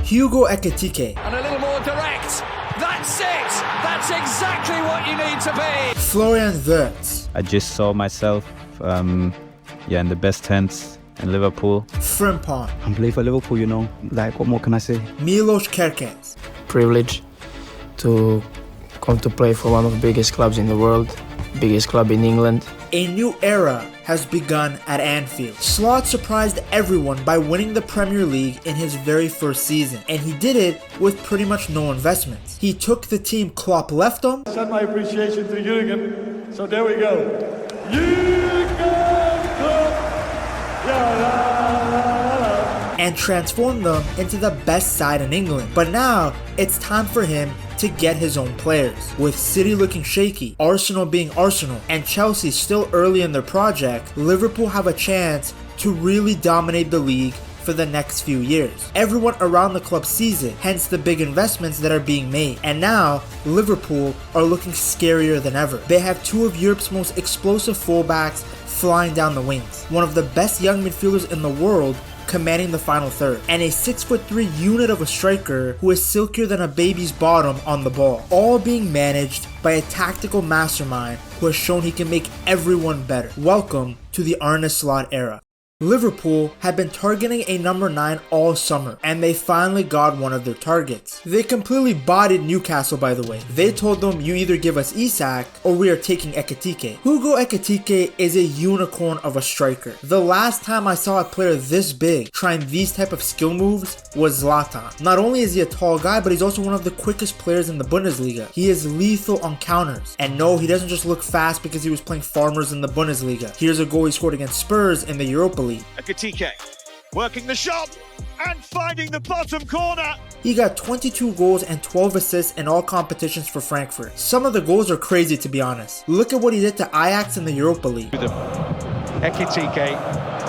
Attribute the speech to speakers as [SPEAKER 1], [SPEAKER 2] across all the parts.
[SPEAKER 1] Ekitike.
[SPEAKER 2] And a little more direct. That's it. That's exactly what you need to be.
[SPEAKER 1] Wirtz.
[SPEAKER 3] I just saw myself, in the best hands in Liverpool.
[SPEAKER 1] Frimpong.
[SPEAKER 4] I'm playing for Liverpool, you know. Like, what more can I say?
[SPEAKER 1] Kerkez.
[SPEAKER 5] Privilege to come to play for one of the biggest clubs in the world, biggest club in England.
[SPEAKER 1] A new era has begun at Anfield. Slot surprised everyone by winning the Premier League in his very first season, and he did it with pretty much no investments. He took the team Klopp left him.
[SPEAKER 6] Send my appreciation to Jurgen. So there we go. Jurgen Klopp.
[SPEAKER 1] And transformed them into the best side in England. But now it's time for him to get his own players. With City looking shaky, Arsenal being Arsenal, and Chelsea still early in their project, Liverpool have a chance to really dominate the league for the next few years. Everyone around the club sees it, hence the big investments that are being made. And now, Liverpool are looking scarier than ever. They have two of Europe's most explosive fullbacks flying down the wings, one of the best young midfielders in the world commanding the final third, and a 6'3" unit of a striker who is silkier than a baby's bottom on the ball, all being managed by a tactical mastermind who has shown he can make everyone better. Welcome to the Arne Slot era. Liverpool had been targeting a number 9 all summer, and they finally got one of their targets. They completely bodied Newcastle, by the way. They told them, you either give us Isak or we are taking Ekitike. Ekitike is a unicorn of a striker. The last time I saw a player this big trying these type of skill moves was Zlatan. Not only is he a tall guy, but he's also one of the quickest players in the Bundesliga. He is lethal on counters. And no, he doesn't just look fast because he was playing farmers in the Bundesliga. Here's a goal he scored against Spurs in the Europa League.
[SPEAKER 7] Ekitike working the shot and finding the bottom corner.
[SPEAKER 1] He got 22 goals and 12 assists in all competitions for Frankfurt. Some of the goals are crazy, to be honest. Look at what he did to Ajax in the Europa League.
[SPEAKER 7] Ekitike,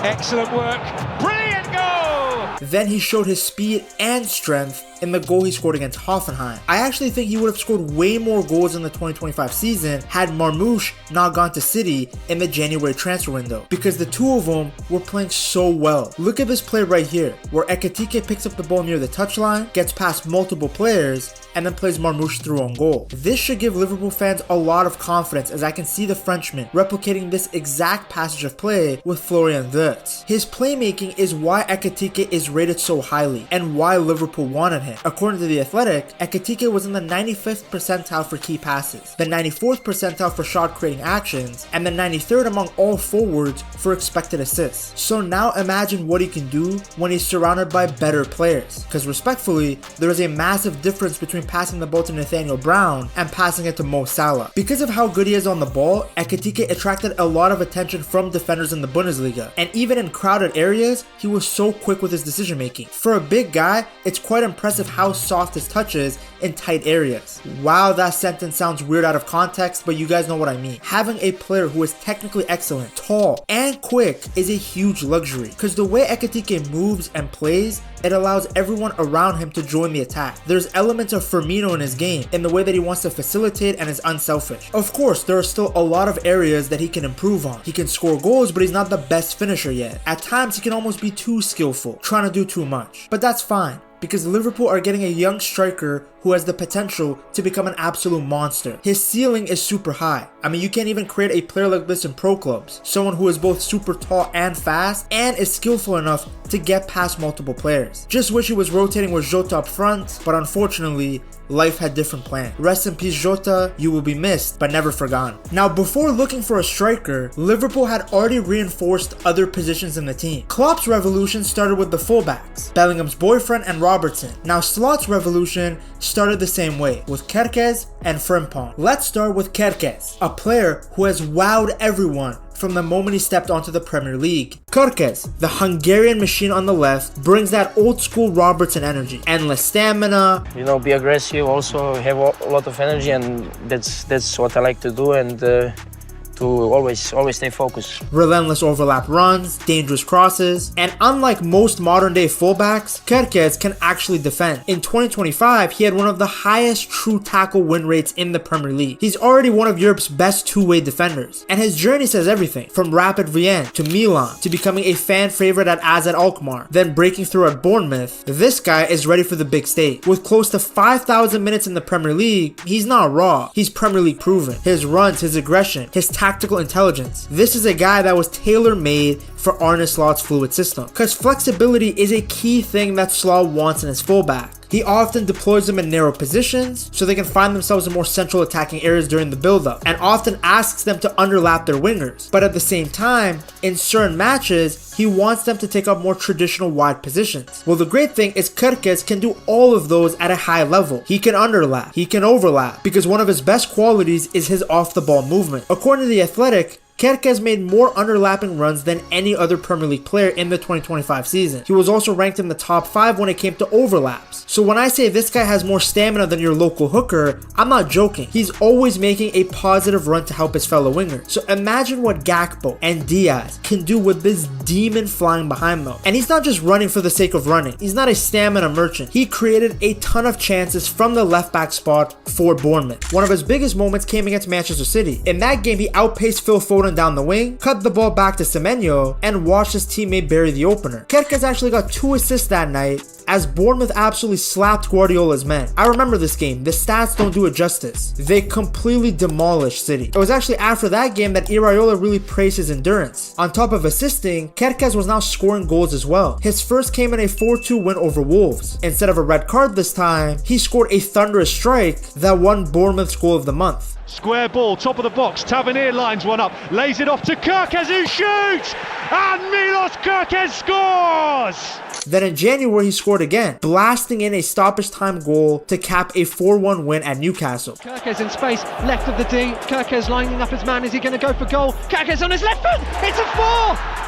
[SPEAKER 7] excellent work, brilliant goal!
[SPEAKER 1] Then he showed his speed and strength in the goal he scored against Hoffenheim. I actually think he would have scored way more goals in the 2025 season had Marmoush not gone to City in the January transfer window, because the two of them were playing so well. Look at this play right here, where Ekitike picks up the ball near the touchline, gets past multiple players, and then plays Marmoush through on goal. This should give Liverpool fans a lot of confidence, as I can see the Frenchman replicating this exact passage of play with Wirtz. His playmaking is why Ekitike is rated so highly, and why Liverpool wanted him. According to The Athletic, Ekitike was in the 95th percentile for key passes, the 94th percentile for shot creating actions, and the 93rd among all forwards for expected assists. So now imagine what he can do when he's surrounded by better players, because respectfully, there is a massive difference between passing the ball to Nathaniel Brown and passing it to Mo Salah. Because of how good he is on the ball, Ekitike attracted a lot of attention from defenders in the Bundesliga, and even in crowded areas, he was so quick with his decision making. For a big guy, it's quite impressive how soft his touch is in tight areas. Wow, that sentence sounds weird out of context, but you guys know what I mean. Having a player who is technically excellent, tall, and quick is a huge luxury, because the way Ekitike moves and plays, it allows everyone around him to join the attack. There's elements of Firmino in his game, in the way that he wants to facilitate and is unselfish. Of course, there are still a lot of areas that he can improve on. He can score goals, but he's not the best finisher yet. At times, he can almost be too skillful, trying to do too much. But that's fine, because Liverpool are getting a young striker who has the potential to become an absolute monster. His ceiling is super high. I mean, you can't even create a player like this in pro clubs. Someone who is both super tall and fast, and is skillful enough to get past multiple players. Just wish he was rotating with Jota up front, but unfortunately, life had different plans. Rest in peace, Jota, you will be missed, but never forgotten. Now, before looking for a striker, Liverpool had already reinforced other positions in the team. Klopp's revolution started with the fullbacks, Bellingham's boyfriend and Robertson. Now, Slot's revolution started the same way, with Kerkez and Frimpong. Let's start with Kerkez, a player who has wowed everyone from the moment he stepped onto the Premier League. Kerkez, the Hungarian machine on the left, brings that old school Robertson energy. Endless stamina.
[SPEAKER 5] You know, be aggressive, also have a lot of energy, and that's what I like to do. And to always stay focused.
[SPEAKER 1] Relentless overlap runs, dangerous crosses, and unlike most modern day fullbacks, Kerkez can actually defend. In 2025, he had one of the highest true tackle win rates in the Premier League. He's already one of Europe's best two-way defenders, and his journey says everything, from Rapid Vienna to Milan to becoming a fan favorite at AZ Alkmaar, then breaking through at Bournemouth. This guy is ready for the big stage. With close to 5,000 minutes in the Premier League, he's not raw, he's Premier League proven. His runs, his aggression, his tactical intelligence. This is a guy that was tailor-made for Arne Slot's fluid system, because flexibility is a key thing that Slot wants in his fullback. He often deploys them in narrow positions so they can find themselves in more central attacking areas during the build-up, and often asks them to underlap their wingers. But at the same time, in certain matches, he wants them to take up more traditional wide positions. Well, the great thing is Kerkez can do all of those at a high level. He can underlap, he can overlap, because one of his best qualities is his off-the-ball movement. According to The Athletic, Kerkez made more underlapping runs than any other Premier League player in the 2025 season. He was also ranked in the top 5 when it came to overlaps. So when I say this guy has more stamina than your local hooker, I'm not joking. He's always making a positive run to help his fellow winger. So imagine what Gakpo and Diaz can do with this demon flying behind them. And he's not just running for the sake of running. He's not a stamina merchant. He created a ton of chances from the left back spot for Bournemouth. One of his biggest moments came against Manchester City. In that game, he outpaced Phil Foden down the wing, cut the ball back to Semenyo, and watched his teammate bury the opener. Kerkez actually got 2 assists that night, as Bournemouth absolutely slapped Guardiola's men. I remember this game. The stats don't do it justice. They completely demolished City. It was actually after that game that Iraola really praised his endurance. On top of assisting, Kerkez was now scoring goals as well. His first came in a 4-2 win over Wolves. Instead of a red card this time, he scored a thunderous strike that won Bournemouth's goal of the month.
[SPEAKER 7] Square ball, top of the box. Tavernier lines one up, lays it off to Kerkez, who shoots, and Milos Kerkez scores.
[SPEAKER 1] Then in January, he scored again, blasting in a stoppage time goal to cap a 4-1 win at Newcastle.
[SPEAKER 8] Kerkez in space, left of the D. Kerkez lining up his man. Is he going to go for goal? Kerkez on his left foot. It's a 4.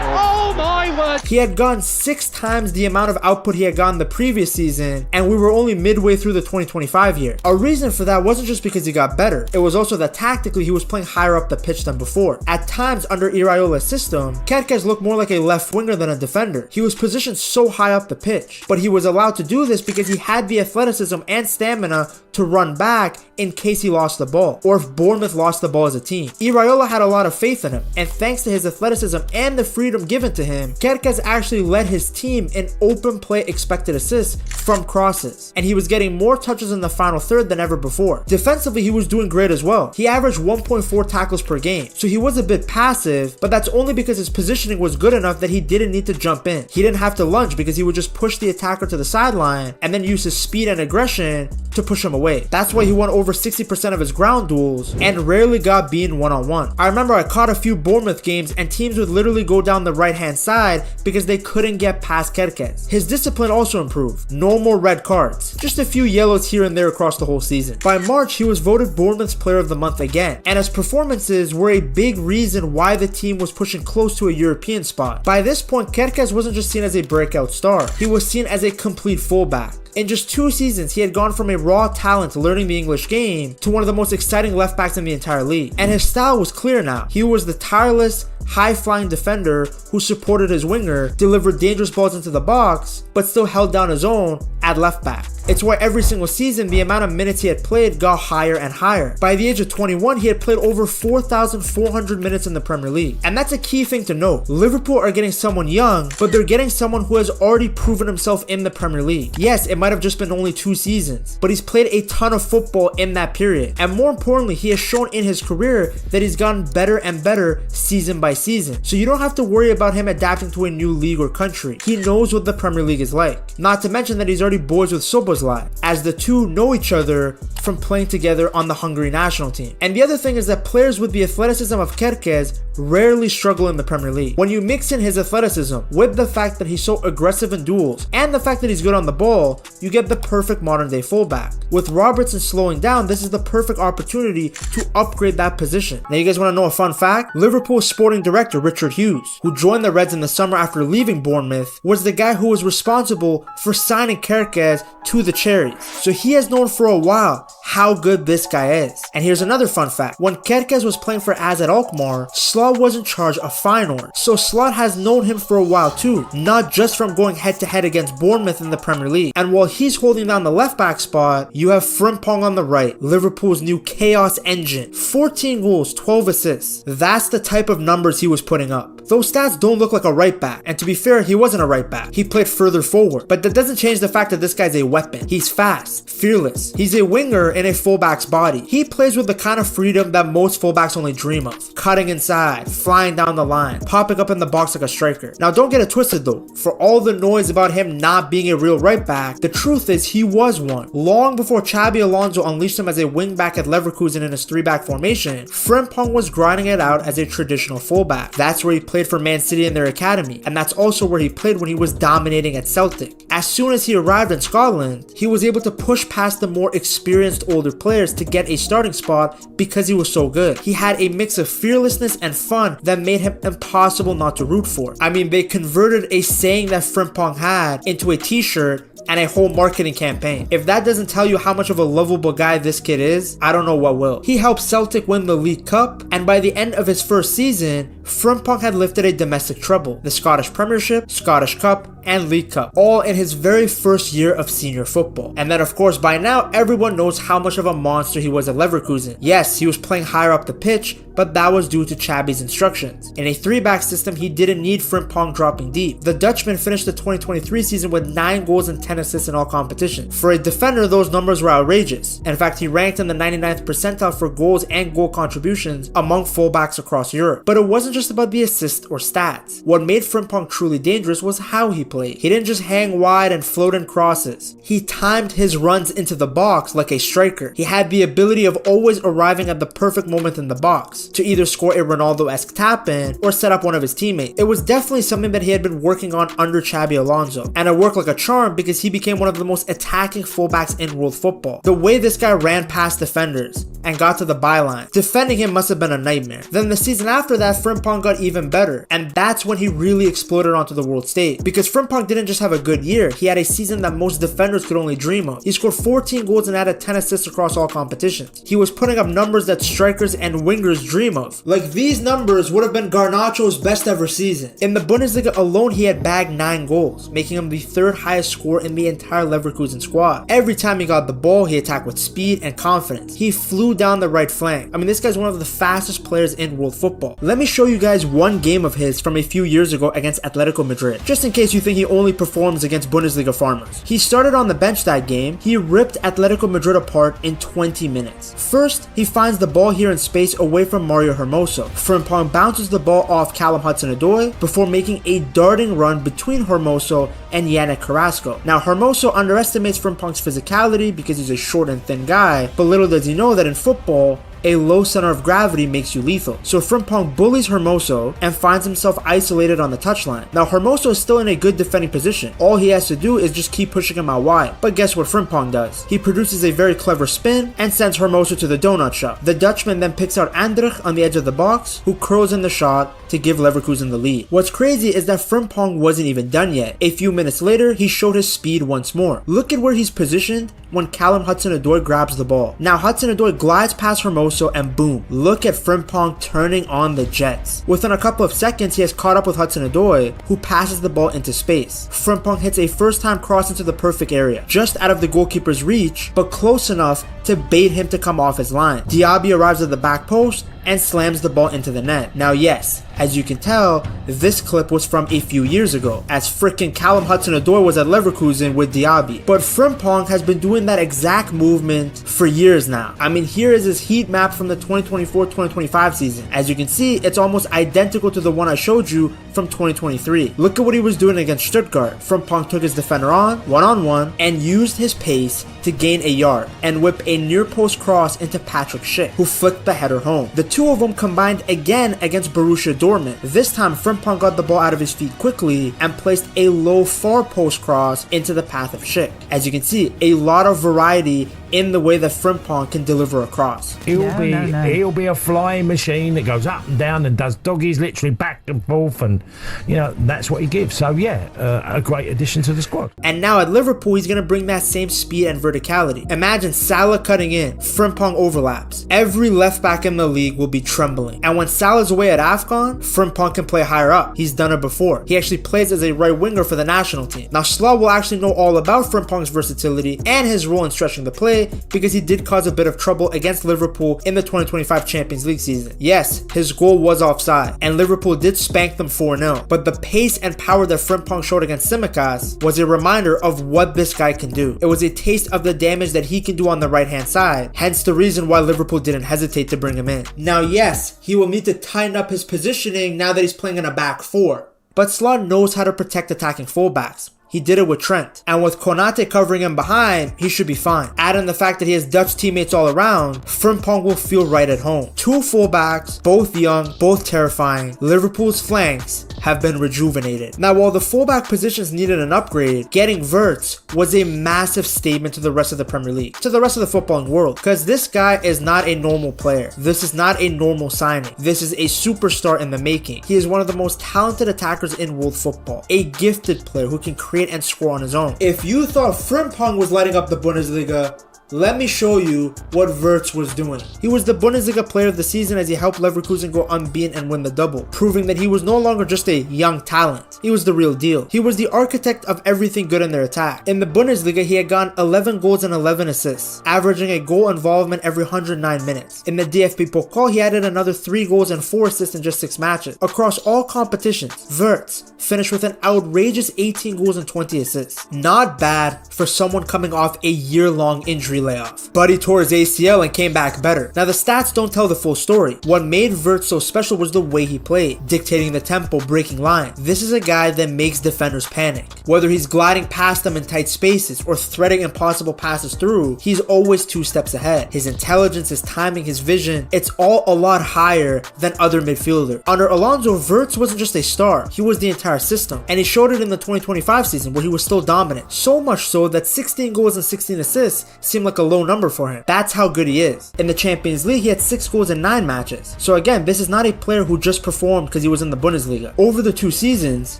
[SPEAKER 8] Oh my word!
[SPEAKER 1] He had gone 6 times the amount of output he had gotten the previous season, and we were only midway through the 2025 year. A reason for that wasn't just because he got better, it was also that tactically he was playing higher up the pitch than before. At times under Iraola's system, Kerkez looked more like a left winger than a defender. He was positioned so high up the pitch, but he was allowed to do this because he had the athleticism and stamina to run back in case he lost the ball, or if Bournemouth lost the ball as a team. Iraola had a lot of faith in him, and thanks to his athleticism and the freedom given to him, Kerkez actually led his team in open play expected assists from crosses, and he was getting more touches in the final third than ever before. Defensively, he was doing great as well. He averaged 1.4 tackles per game, so he was a bit passive, but that's only because his positioning was good enough that he didn't need to jump in. He didn't have to lunge because he would just push the attacker to the sideline and then use his speed and aggression to push him away. That's why he won over 60% of his ground duels and rarely got beaten one-on-one. I remember I caught a few Bournemouth games and teams would literally go down the right-hand side because they couldn't get past Kerkez. His discipline also improved. No more red cards. Just a few yellows here and there across the whole season. By March, he was voted Bournemouth's Player of the Month again, and his performances were a big reason why the team was pushing close to a European spot. By this point, Kerkez wasn't just seen as a breakout star. He was seen as a complete fullback. In just 2 seasons, he had gone from a raw talent learning the English game to one of the most exciting left backs in the entire league. And his style was clear now. He was the tireless, high-flying defender who supported his winger, delivered dangerous balls into the box, but still held down his own at left back. It's why every single season, the amount of minutes he had played got higher and higher. By the age of 21, he had played over 4,400 minutes in the Premier League. And that's a key thing to note. Liverpool are getting someone young, but they're getting someone who has already proven himself in the Premier League. Yes, it might have just been only 2 seasons, but he's played a ton of football in that period. And more importantly, he has shown in his career that he's gotten better and better season by season. So you don't have to worry about him adapting to a new league or country. He knows what the Premier League is like. Not to mention that he's already boys with Szoboszlai, as the two know each other from playing together on the Hungary national team. And the other thing is that players with the athleticism of Kerkez rarely struggle in the Premier League. When you mix in his athleticism with the fact that he's so aggressive in duels and the fact that he's good on the ball, you get the perfect modern day fullback. With Robertson slowing down, this is the perfect opportunity to upgrade that position. Now you guys want to know a fun fact? Liverpool sporting director Richard Hughes, who joined the Reds in the summer after leaving Bournemouth, was the guy who was responsible for signing Kerkez to the Cherries. So he has known for a while how good this guy is. And here's another fun fact. When Kerkez was playing for AZ Alkmaar, Slot was in charge of Feyenoord. So Slot has known him for a while too, not just from going head to head against Bournemouth in the Premier League. And while he's holding down the left back spot, you have Frimpong on the right, Liverpool's new chaos engine. 14 goals, 12 assists. That's the type of numbers he was putting up. Those stats don't look like a right back, and to be fair, he wasn't a right back. He played further forward, but that doesn't change the fact that this guy's a weapon. He's fast, fearless. He's a winger in a fullback's body. He plays with the kind of freedom that most fullbacks only dream of. Cutting inside, flying down the line, popping up in the box like a striker. Now don't get it twisted though. For all the noise about him not being a real right back, the truth is he was one. Long before Xabi Alonso unleashed him as a wing back at Leverkusen in his 3-back formation, Frimpong was grinding it out as a traditional fullback. That's where he played for Man City in their academy, and that's also where he played when he was dominating at Celtic. As soon as he arrived in Scotland, he was able to push past the more experienced older players to get a starting spot because he was so good. He had a mix of fearlessness and fun that made him impossible not to root for. I mean, they converted a saying that Frimpong had into a t-shirt and a whole marketing campaign. If that doesn't tell you how much of a lovable guy this kid is, I don't know what will. He helped Celtic win the League Cup, and by the end of his first season, Frimpong had lifted a domestic treble, the Scottish Premiership, Scottish Cup, and League Cup, all in his very first year of senior football. And then of course by now everyone knows how much of a monster he was at Leverkusen. Yes, he was playing higher up the pitch, but that was due to Xabi's instructions. In a 3-back system, he didn't need Frimpong dropping deep. The Dutchman finished the 2023 season with 9 goals and 10 assists in all competitions. For a defender, those numbers were outrageous. In fact, he ranked in the 99th percentile for goals and goal contributions among fullbacks across Europe. But it wasn't just about the assists or stats. What made Frimpong truly dangerous was how he played. He didn't just hang wide and float in crosses. He timed his runs into the box like a striker. He had the ability of always arriving at the perfect moment in the box to either score a Ronaldo-esque tap-in or set up one of his teammates. It was definitely something that he had been working on under Xabi Alonso, and it worked like a charm because he became one of the most attacking fullbacks in world football. The way this guy ran past defenders and got to the byline, defending him must have been a nightmare. Then the season after that, Frimpong got even better, and that's when he really exploded onto the world stage. Because Frimpong didn't just have a good year, he had a season that most defenders could only dream of. He scored 14 goals and added 10 assists across all competitions. He was putting up numbers that strikers and wingers dream of. Like, these numbers would have been Garnacho's best ever season. In the Bundesliga alone, he had bagged 9 goals, making him the 3rd highest scorer in the entire Leverkusen squad. Every time he got the ball, he attacked with speed and confidence. He flew down the right flank. I mean, this guy's one of the fastest players in world football. Let me show you guys one game of his from a few years ago against Atletico Madrid, just in case you think he only performs against Bundesliga farmers. He started on the bench that game. He ripped Atletico Madrid apart in 20 minutes. First, he finds the ball here in space away from Mario Hermoso. Frimpong bounces the ball off Callum Hudson-Odoi before making a darting run between Hermoso and Yannick Carrasco. Now, Hermoso underestimates Frimpong's physicality because he's a short and thin guy, but little does he know that in football, a low center of gravity makes you lethal. So Frimpong bullies Hermoso and finds himself isolated on the touchline. Now Hermoso is still in a good defending position. All he has to do is just keep pushing him out wide. But guess what Frimpong does? He produces a very clever spin and sends Hermoso to the donut shop. The Dutchman then picks out Andrich on the edge of the box, who curls in the shot to give Leverkusen the lead. What's crazy is that Frimpong wasn't even done yet. A few minutes later, he showed his speed once more. Look at where he's positioned when Callum Hudson-Odoi grabs the ball. Now Hudson-Odoi glides past Hermoso and boom, look at Frimpong turning on the jets. Within a couple of seconds, he has caught up with Hudson-Odoi, who passes the ball into space. Frimpong hits a first-time cross into the perfect area, just out of the goalkeeper's reach, but close enough to bait him to come off his line. Diaby arrives at the back post and slams the ball into the net. Now yes, as you can tell, this clip was from a few years ago, as frickin' Callum Hudson-Odoi was at Leverkusen with Diaby. But Frimpong has been doing that exact movement for years now. I mean, here is his heat map from the 2024-2025 season. As you can see, it's almost identical to the one I showed you from 2023. Look at what he was doing against Stuttgart. Frimpong took his defender on, one-on-one, and used his pace to gain a yard and whip a near post cross into Patrick Schick, who flicked the header home. The two of them combined again against Borussia Dortmund. This time Frimpong got the ball out of his feet quickly and placed a low far post cross into the path of Schick. As you can see, a lot of variety in the way that Frimpong can deliver a cross.
[SPEAKER 9] He'll be a flying machine that goes up and down and does doggies literally back and forth, and that's what he gives. So yeah, a great addition to the squad.
[SPEAKER 1] And now at Liverpool, he's going to bring that same speed and verticality. Imagine Salah cutting in, Frimpong overlaps. Every left back in the league will be trembling. And when Salah's away at AFCON, Frimpong can play higher up. He's done it before. He actually plays as a right winger for the national team. Now Slaw will actually know all about Frimpong's versatility and his role in stretching the play, because he did cause a bit of trouble against Liverpool in the 2025 Champions League season. Yes, his goal was offside, and Liverpool did spank them 4-0, but the pace and power that Frimpong showed against Tsimikas was a reminder of what this guy can do. It was a taste of the damage that he can do on the right hand side, hence the reason why Liverpool didn't hesitate to bring him in. Now yes, he will need to tighten up his positioning now that he's playing in a back four, but Slaw knows how to protect attacking fullbacks. He did it with Trent, and with Konate covering him behind, he should be fine. Add in the fact that he has Dutch teammates all around, Frimpong will feel right at home. Two fullbacks, both young, both terrifying. Liverpool's flanks have been rejuvenated. Now while the fullback positions needed an upgrade, getting Wirtz was a massive statement to the rest of the Premier League, to the rest of the footballing world, because this guy is not a normal player. This is not a normal signing. This is a superstar in the making. He is one of the most talented attackers in world football, a gifted player who can create and score on his own. If you thought Frimpong was lighting up the Bundesliga, let me show you what Wirtz was doing. He was the Bundesliga player of the season as he helped Leverkusen go unbeaten and win the double, proving that he was no longer just a young talent. He was the real deal. He was the architect of everything good in their attack. In the Bundesliga, he had gotten 11 goals and 11 assists, averaging a goal involvement every 109 minutes. In the DFB Pokal, he added another 3 goals and 4 assists in just 6 matches. Across all competitions, Wirtz finished with an outrageous 18 goals and 20 assists. Not bad for someone coming off a year-long injury layoff. But he tore his ACL and came back better. Now the stats don't tell the full story. What made Wirtz so special was the way he played, dictating the tempo, breaking lines. This is a guy that makes defenders panic. Whether he's gliding past them in tight spaces or threading impossible passes through, he's always 2 steps ahead. His intelligence, his timing, his vision, it's all a lot higher than other midfielders. Under Alonso, Wirtz wasn't just a star, he was the entire system. And he showed it in the 2025 season where he was still dominant. So much so that 16 goals and 16 assists seemed like a low number for him. That's how good he is. In the Champions League, he had 6 goals in 9 matches. So again, this is not a player who just performed because he was in the Bundesliga. Over the 2 seasons,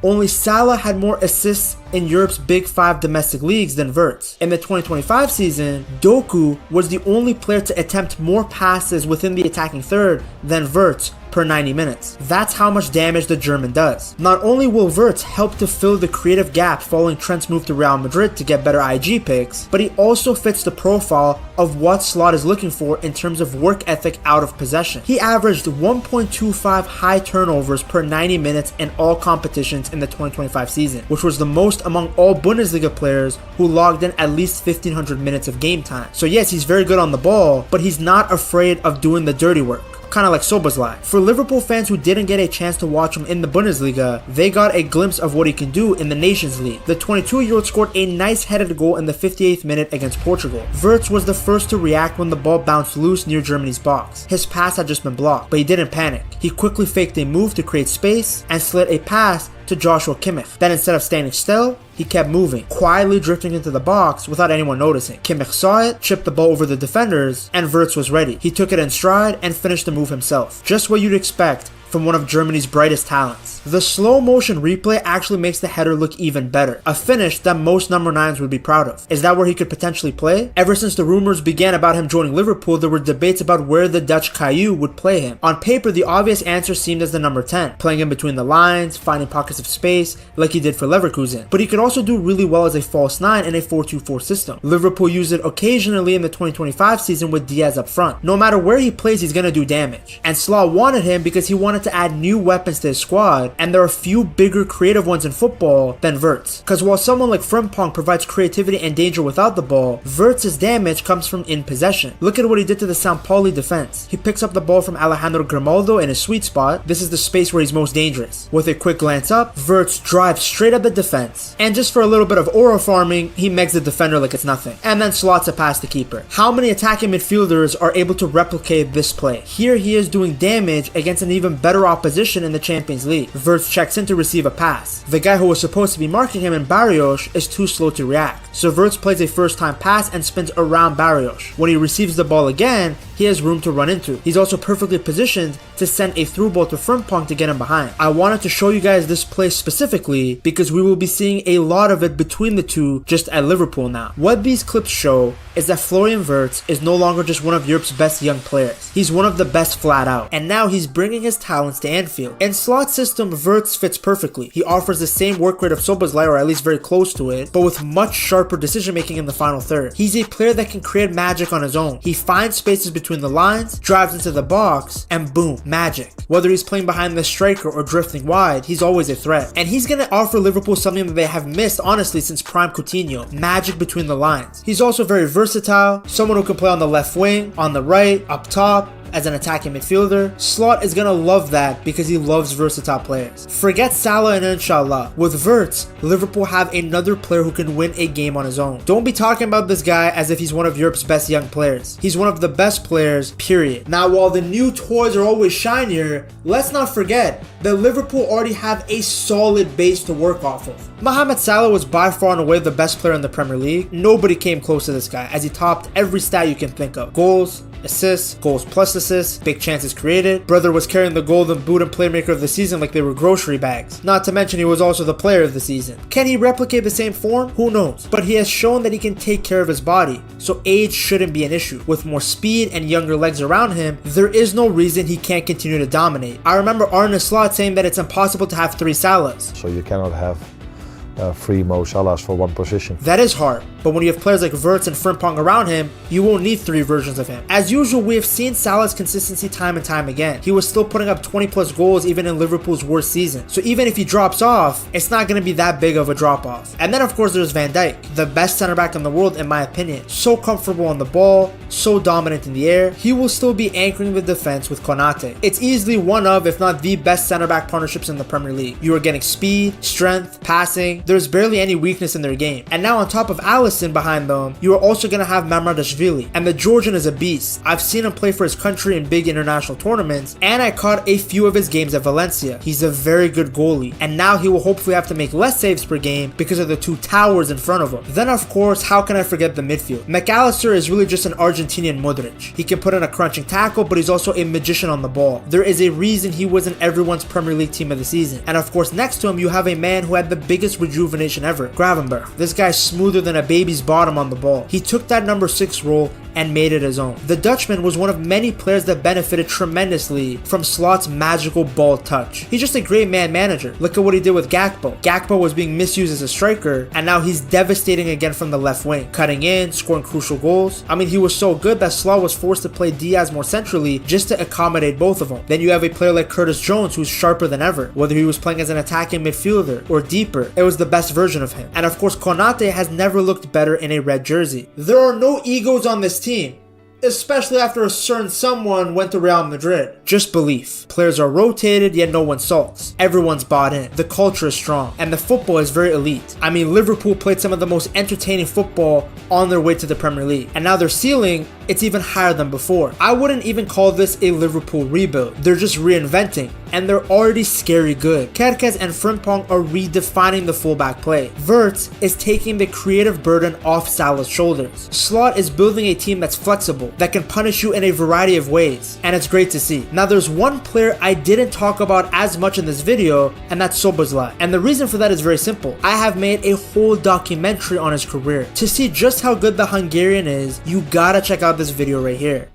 [SPEAKER 1] only Salah had more assists in Europe's big 5 domestic leagues than Wirtz. In the 2025 season, Doku was the only player to attempt more passes within the attacking third than Wirtz per 90 minutes. That's how much damage the German does. Not only will Wirtz help to fill the creative gap following Trent's move to Real Madrid to get better IG picks, but he also fits the profile of what Slot is looking for in terms of work ethic out of possession. He averaged 1.25 high turnovers per 90 minutes in all competitions in the 2025 season, which was the most among all Bundesliga players who logged in at least 1500 minutes of game time. So yes, he's very good on the ball, but he's not afraid of doing the dirty work. Kind of like Szoboszlai. For Liverpool fans who didn't get a chance to watch him in the Bundesliga, they got a glimpse of what he can do in the Nations League. The 22-year-old scored a nice headed goal in the 58th minute against Portugal. Wirtz was the first to react when the ball bounced loose near Germany's box. His pass had just been blocked, but he didn't panic. He quickly faked a move to create space and slid a pass to Joshua Kimmich. Then instead of standing still, he kept moving, quietly drifting into the box without anyone noticing. Kimmich saw it, chipped the ball over the defenders, and Wirtz was ready. He took it in stride and finished the move himself. Just what you'd expect from one of Germany's brightest talents. The slow motion replay actually makes the header look even better, a finish that most number 9s would be proud of. Is that where he could potentially play? Ever since the rumors began about him joining Liverpool, there were debates about where the Dutch Caillou would play him. On paper, the obvious answer seemed as the number 10, playing in between the lines, finding pockets of space, like he did for Leverkusen. But he could also do really well as a false 9 in a 4-2-4 system. Liverpool used it occasionally in the 2025 season with Diaz up front. No matter where he plays, he's gonna do damage. And Slaw wanted him because he wanted wanted to add new weapons to his squad, and there are few bigger creative ones in football than Wirtz. Cause while someone like Frimpong provides creativity and danger without the ball, Wirtz's damage comes from in possession. Look at what he did to the Sao Paulo defense. He picks up the ball from Alejandro Grimaldo in his sweet spot. This is the space where he's most dangerous. With a quick glance up, Wirtz drives straight at the defense. And just for a little bit of aura farming, he megs the defender like it's nothing. And then slots it past the keeper. How many attacking midfielders are able to replicate this play? Here he is doing damage against an even better opposition in the Champions League. Wirtz checks in to receive a pass. The guy who was supposed to be marking him in Barrios is too slow to react. So Wirtz plays a first time pass and spins around Barrios. When he receives the ball again, he has room to run into. He's also perfectly positioned to send a through ball to Frimpong to get him behind. I wanted to show you guys this play specifically because we will be seeing a lot of it between the two just at Liverpool now. What these clips show is that Florian Wirtz is no longer just one of Europe's best young players. He's one of the best flat out. And now he's bringing his talents to Anfield. In Slot's system, Wirtz fits perfectly. He offers the same work rate of Szoboszlai, or at least very close to it, but with much sharper decision making in the final third. He's a player that can create magic on his own. He finds spaces between the lines, drives into the box, and boom, magic. Whether he's playing behind the striker or drifting wide, he's always a threat. And he's gonna offer Liverpool something that they have missed honestly since prime Coutinho, magic between the lines. He's also very versatile, someone who can play on the left wing, on the right, up top, as an attacking midfielder. Slot is gonna love that because he loves versatile players. Forget Salah and Inshallah. With Wirtz, Liverpool have another player who can win a game on his own. Don't be talking about this guy as if he's one of Europe's best young players. He's one of the best players, period. Now, while the new toys are always shinier, let's not forget that Liverpool already have a solid base to work off of. Mohamed Salah was by far and away the best player in the Premier League. Nobody came close to this guy as he topped every stat you can think of. Goals, assists, goals plus assists, big chances created. Brother was carrying the golden boot and playmaker of the season like they were grocery bags. Not to mention he was also the player of the season. Can he replicate the same form? Who knows? But he has shown that he can take care of his body, so age shouldn't be an issue. With more speed and younger legs around him, there is no reason he can't continue to dominate. I remember Arne saying that it's impossible to have 3 Salahs.
[SPEAKER 10] So you cannot have 3 Mo Salahs for one position.
[SPEAKER 1] That is hard, but when you have players like Wirtz and Frimpong around him, you won't need 3 versions of him. As usual, we have seen Salah's consistency time and time again. He was still putting up 20 plus goals even in Liverpool's worst season. So even if he drops off, it's not going to be that big of a drop off. And then of course there's Van Dijk, the best center back in the world in my opinion. So comfortable on the ball, so dominant in the air. He will still be anchoring the defense with Konate. It's easily one of, if not the best center back partnerships in the Premier League. You are getting speed, strength, passing. There's barely any weakness in their game. And now on top of Alisson behind them, you are also going to have Mamardashvili. And the Georgian is a beast. I've seen him play for his country in big international tournaments, and I caught a few of his games at Valencia. He's a very good goalie, and now he will hopefully have to make less saves per game because of the 2 towers in front of him. Then of course, how can I forget the midfield? McAllister is really just an Argentinian Modric. He can put in a crunching tackle, but he's also a magician on the ball. There is a reason he was in everyone's Premier League team of the season. And of course, next to him, you have a man who had the biggest rejuvenation ever, Gravenberch. This guy's smoother than a baby's bottom on the ball. He took that number 6 role and made it his own. The Dutchman was one of many players that benefited tremendously from Slot's magical ball touch. He's just a great man manager. Look at what he did with Gakpo. Gakpo was being misused as a striker, and now he's devastating again from the left wing, cutting in, scoring crucial goals. I mean, he was so good that Slot was forced to play Diaz more centrally just to accommodate both of them. Then you have a player like Curtis Jones who's sharper than ever. Whether he was playing as an attacking midfielder or deeper, it was the best version of him. And of course, Konate has never looked better in a red jersey. There are no egos on this team, especially after a certain someone went to Real Madrid. Just belief. Players are rotated, yet no one sulks. Everyone's bought in. The culture is strong, and the football is very elite. I mean, Liverpool played some of the most entertaining football on their way to the Premier League, and now their ceiling, it's even higher than before. I wouldn't even call this a Liverpool rebuild. They're just reinventing, and they're already scary good. Kerkez and Frimpong are redefining the fullback play. Wirtz is taking the creative burden off Salah's shoulders. Slot is building a team that's flexible, that can punish you in a variety of ways, and it's great to see. Now there's one player I didn't talk about as much in this video, and that's Szoboszlai. And the reason for that is very simple. I have made a whole documentary on his career. To see just how good the Hungarian is, you gotta check out this video right here.